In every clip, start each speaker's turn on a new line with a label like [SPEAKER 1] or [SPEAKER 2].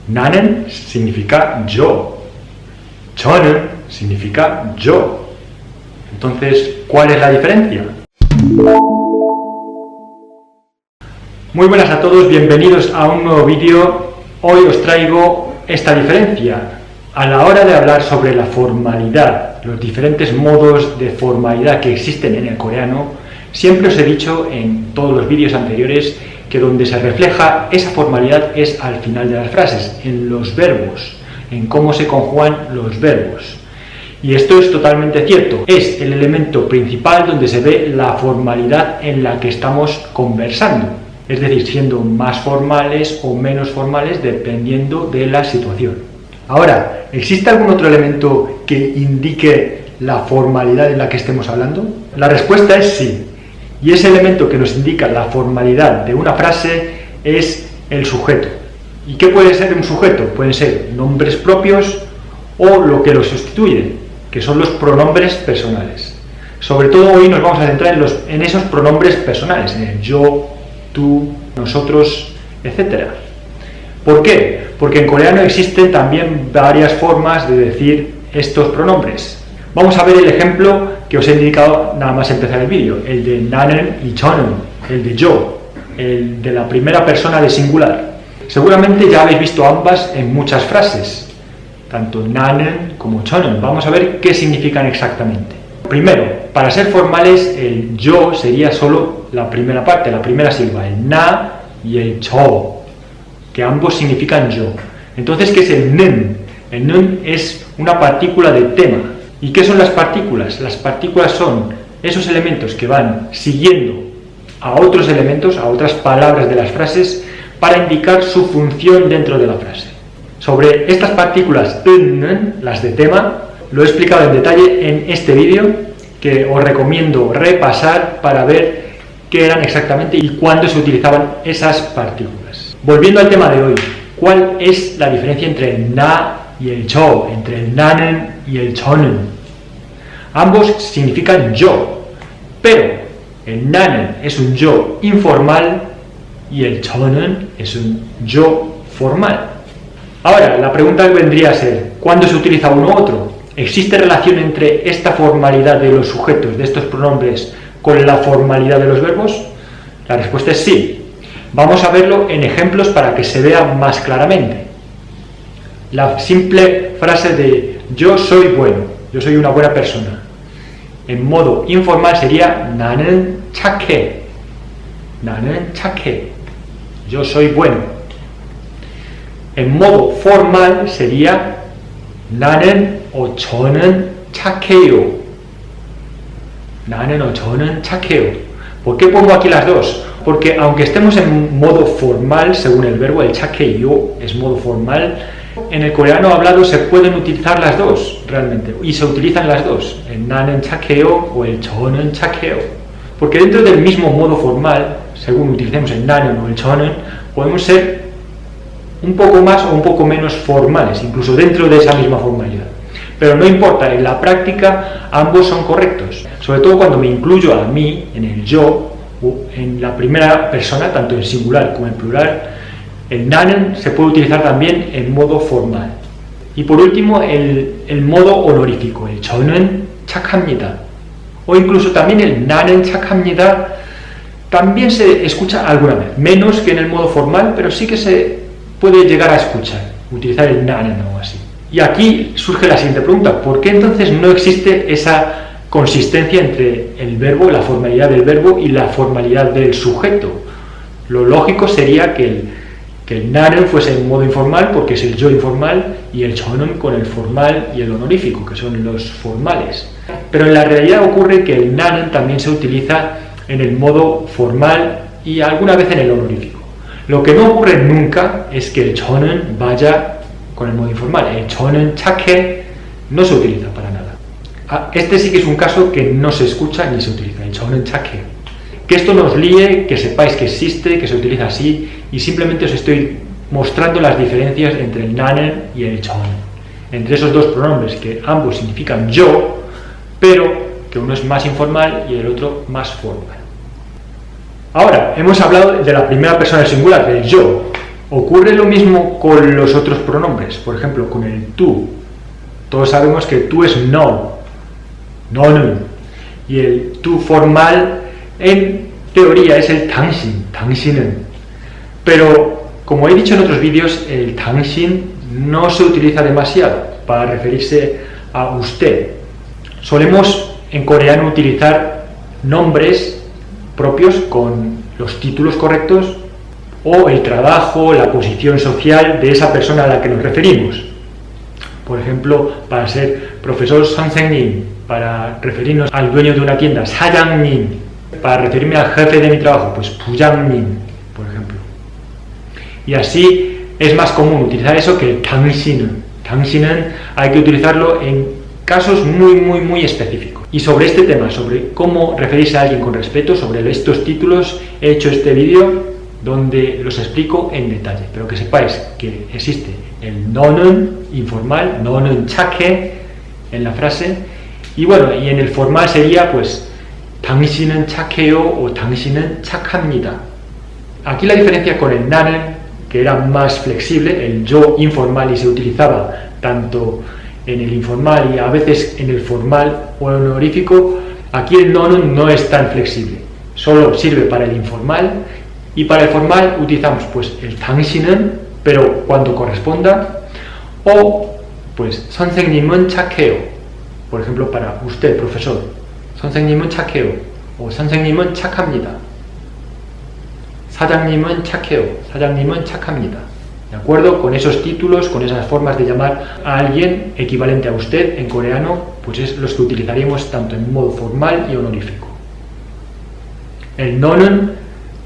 [SPEAKER 1] 나는 significa yo. 저는 significa yo. Entonces, ¿cuál es la diferencia? Muy buenas a todos, bienvenidos a un nuevo vídeo. Hoy os traigo esta diferencia. A la hora de hablar sobre la formalidad, los diferentes modos de formalidad que existen en el coreano, siempre os he dicho en todos los vídeos anteriores que donde se refleja esa formalidad es al final de las frases, en los verbos, en cómo se conjugan los verbos. Y esto es totalmente cierto, es el elemento principal donde se ve la formalidad en la que estamos conversando, es decir, siendo más formales o menos formales dependiendo de la situación. Ahora, ¿existe algún otro elemento que indique la formalidad en la que estemos hablando? La respuesta es sí. Y ese elemento que nos indica la formalidad de una frase es el sujeto. ¿Y qué puede ser un sujeto? Pueden ser nombres propios o lo que los sustituye, que son los pronombres personales. Sobre todo hoy nos vamos a centrar en esos pronombres personales, en el yo, tú, nosotros, etc. ¿Por qué? Porque en coreano existen también varias formas de decir estos pronombres. Vamos a ver el ejemplo que os he indicado nada más empezar el vídeo, el de 나는 y 저는, el de yo, el de la primera persona de singular. Seguramente ya habéis visto ambas en muchas frases, tanto 나는 como 저는. Vamos a ver qué significan exactamente. Primero, para ser formales, el yo sería solo la primera parte, la primera sílaba, el na y el 저, que ambos significan yo. Entonces, ¿qué es el 는? El 는 es una partícula de tema. ¿Y qué son las partículas? Las partículas son esos elementos que van siguiendo a otros elementos, a otras palabras de las frases, para indicar su función dentro de la frase. Sobre estas partículas 는, las de tema, lo he explicado en detalle en este vídeo, que os recomiendo repasar para ver qué eran exactamente y cuándo se utilizaban esas partículas. Volviendo al tema de hoy, ¿cuál es la diferencia entre el na y el 저, entre el 나는 y el 저는? Ambos significan yo, pero el 나는 es un yo informal y el 저는 es un yo formal. Ahora, la pregunta vendría a ser, ¿cuándo se utiliza uno u otro? ¿Existe relación entre esta formalidad de los sujetos, de estos pronombres, con la formalidad de los verbos? La respuesta es sí. Vamos a verlo en ejemplos para que se vea más claramente. La simple frase de yo soy bueno, yo soy una buena persona. En modo informal sería 나는 착해. 나는 착해. Yo soy bueno. En modo formal sería 나는 o 저는 착해요. 나는 o 저는 착해요. ¿Por qué pongo aquí las dos? Porque aunque estemos en modo formal, según el verbo, el 착해요 es modo formal, en el coreano hablado se pueden utilizar las dos, realmente, y se utilizan las dos, el 나는 착해요 o el 저는 착해요. Porque dentro del mismo modo formal, según utilicemos el 나는 o el 저는, podemos ser un poco más o un poco menos formales, incluso dentro de esa misma formalidad. Pero no importa, en la práctica ambos son correctos, sobre todo cuando me incluyo a mí en el yo, en la primera persona, tanto en singular como en plural. El 나는 se puede utilizar también en modo formal. Y por último, el modo honorífico, el 저는 착합니다. O incluso también el 나는 착합니다 también se escucha alguna vez, menos que en el modo formal, pero sí que se puede llegar a escuchar, utilizar el 나는 o así. Y aquí surge la siguiente pregunta, ¿por qué entonces no existe esa consistencia entre el verbo, la formalidad del verbo y la formalidad del sujeto? Lo lógico sería que el 나는 fuese en modo informal porque es el yo informal y el 저는 con el formal y el honorífico, que son los formales. Pero en la realidad ocurre que el 나는 también se utiliza en el modo formal y alguna vez en el honorífico. Lo que no ocurre nunca es que el 저는 vaya con el modo informal. El 저는 착해 no se utiliza para nada. Este sí que es un caso que no se escucha ni se utiliza, el 저는 착해. Que esto nos líe, que sepáis que existe, que se utiliza así, y simplemente os estoy mostrando las diferencias entre el 나는 y el 저는, entre esos dos pronombres que ambos significan yo, pero que uno es más informal y el otro más formal. Ahora, hemos hablado de la primera persona del singular, del yo, Ocurre lo mismo con los otros pronombres, por ejemplo, con el tú. Todos sabemos que tú es no, 너는, y el tú formal en teoría es el 당신, 당신은. Pero, como he dicho en otros vídeos, el 당신 no se utiliza demasiado para referirse a usted. Solemos en coreano utilizar nombres propios con los títulos correctos o el trabajo, la posición social de esa persona a la que nos referimos. Por ejemplo, para ser profesor 선생님, para referirnos al dueño de una tienda, 사장님, para referirme al jefe de mi trabajo, pues 부장님, por ejemplo. Y así es más común utilizar eso que 당신은. 당신은 hay que utilizarlo en casos muy específicos. Y sobre este tema, sobre cómo referirse a alguien con respeto, sobre estos títulos, he hecho este vídeo donde los explico en detalle. Pero que sepáis que existe el 너는 informal, 너는 착해 en la frase. Y bueno, y en el formal sería pues 당신은 착해요 o 당신은 착합니다. Aquí la diferencia con el 나는, que era más flexible, el yo informal, y se utilizaba tanto en el informal y a veces en el formal o honorífico, aquí el 너는 no es tan flexible, solo sirve para el informal, y para el formal utilizamos pues el 당신은, pero cuando corresponda, o pues 선생님은 착해요, por ejemplo para usted, profesor, 선생님은 착해요, o 선생님은 착합니다, 사장님은 착해요, 사장님은 착합니다. ¿De acuerdo? Con esos títulos, con esas formas de llamar a alguien equivalente a usted en coreano, pues es los que utilizaríamos tanto en modo formal y honorífico. El 너는,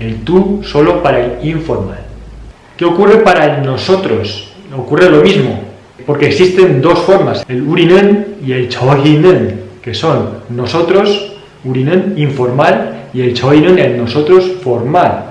[SPEAKER 1] el tú, solo para el informal. ¿Qué ocurre para el nosotros? Ocurre lo mismo, porque existen dos formas, el 우리는 y el 저희는, que son nosotros, 우리는 informal, y el 저희는, el nosotros formal.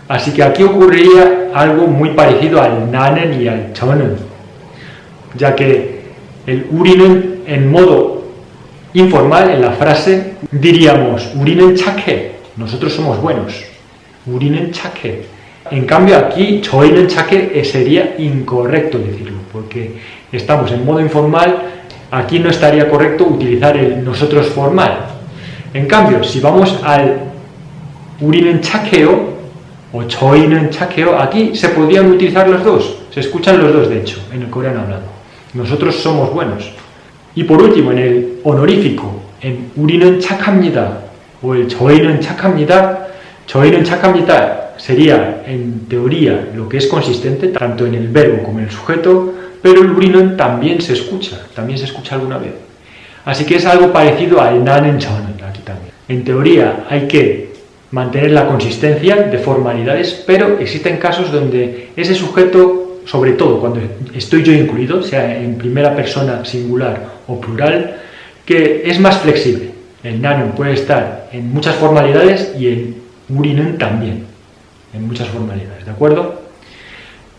[SPEAKER 1] Así que aquí ocurriría algo muy parecido al 나는 y al 저는, ya que el 우리는 en modo informal, en la frase, diríamos 우리는 착해, nosotros somos buenos, 우리는 착해. En cambio aquí 저희는 착해 sería incorrecto decirlo, porque estamos en modo informal, aquí no estaría correcto utilizar el nosotros formal. En cambio, si vamos al 우리는 착해요 o 저희는 착해요, aquí se podrían utilizar los dos, se escuchan los dos de hecho en el coreano hablado. Nosotros somos buenos. Y por último, en el honorífico, en 우리는 착합니다 o el 저희는 착합니다, 저희는 착합니다 sería en teoría lo que es consistente tanto en el verbo como en el sujeto, pero el 우리는 también se escucha alguna vez. Así que es algo parecido al 나는 저는 aquí también. En teoría hay que mantener la consistencia de formalidades, pero existen casos donde ese sujeto, sobre todo cuando estoy yo incluido, sea en primera persona singular o plural, que es más flexible. El 나는 puede estar en muchas formalidades y el 우리는 también en muchas formalidades, ¿de acuerdo?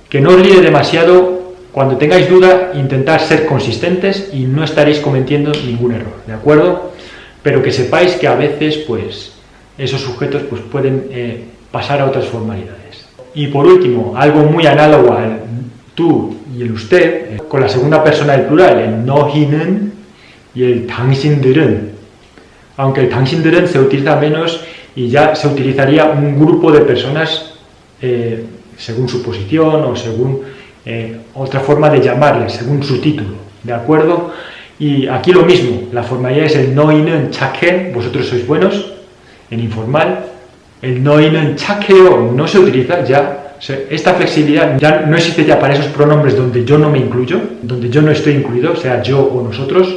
[SPEAKER 1] Que no os líe demasiado. Cuando tengáis duda, intentad ser consistentes y no estaréis cometiendo ningún error, ¿de acuerdo? Pero que sepáis que a veces pues esos sujetos pues pueden pasar a otras formalidades. Y por último, algo muy análogo al tú y el usted, con la segunda persona del plural, el 너희는 y el 당신들은, aunque el 당신들은 se utiliza menos y ya se utilizaría un grupo de personas según su posición o según otra forma de llamarles, según su título, ¿de acuerdo? Y aquí lo mismo, la formalidad es el 너희는 착해, vosotros sois buenos, en informal. El 너희는 착해요 no se utiliza ya, esta flexibilidad ya no existe ya para esos pronombres donde yo no me incluyo, donde yo no estoy incluido, sea yo o nosotros,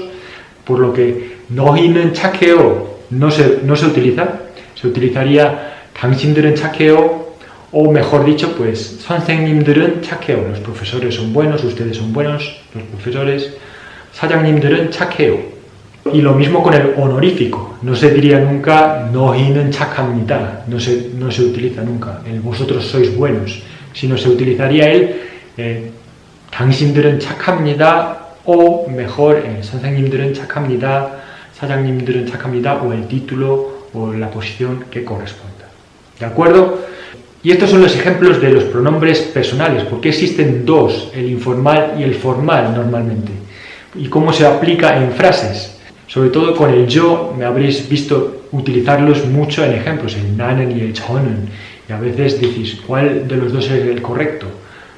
[SPEAKER 1] por lo que 너희는 착해요 no se utiliza, se utilizaría 당신들은 착해요, o mejor dicho, pues 선생님들은 착해요, los profesores son buenos, ustedes son buenos, los profesores. 사장님들은 착해요. Y lo mismo con el honorífico, no se diría nunca 너희는 착합니다, no se utiliza nunca el vosotros sois buenos, sino se utilizaría el 당신들은 착합니다, o mejor 선생님들은 착합니다, 사장님들은 착합니다, o el título o la posición que corresponda, ¿de acuerdo? Y estos son los ejemplos de los pronombres personales, porque existen dos, el informal y el formal normalmente, y cómo se aplica en frases. Sobre todo con el yo me habréis visto utilizarlos mucho en ejemplos, el nanen y el chonen, y a veces decís, ¿cuál de los dos es el correcto?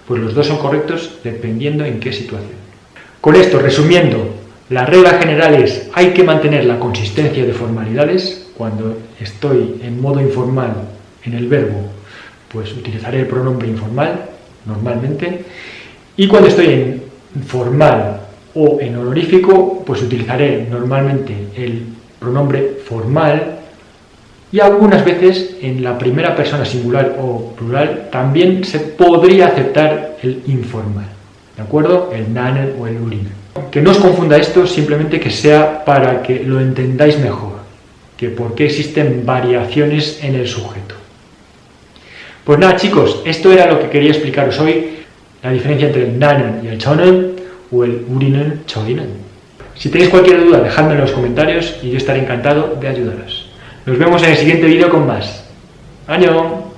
[SPEAKER 1] Pues los dos son correctos dependiendo en qué situación. Con esto, resumiendo, la regla general es, hay que mantener la consistencia de formalidades. Cuando estoy en modo informal en el verbo, pues utilizaré el pronombre informal, normalmente, y cuando estoy en formal o en honorífico, pues utilizaré normalmente el pronombre formal, y algunas veces en la primera persona singular o plural también se podría aceptar el informal, ¿de acuerdo? El nanen o el urinen. Que no os confunda esto, simplemente que sea para que lo entendáis mejor, que por qué existen variaciones en el sujeto. Pues nada, chicos, esto era lo que quería explicaros hoy, la diferencia entre el nanen y el chonen, o el urinen, choinen. Si tenéis cualquier duda, dejadme en los comentarios y yo estaré encantado de ayudaros. Nos vemos en el siguiente vídeo con más. ¡Año!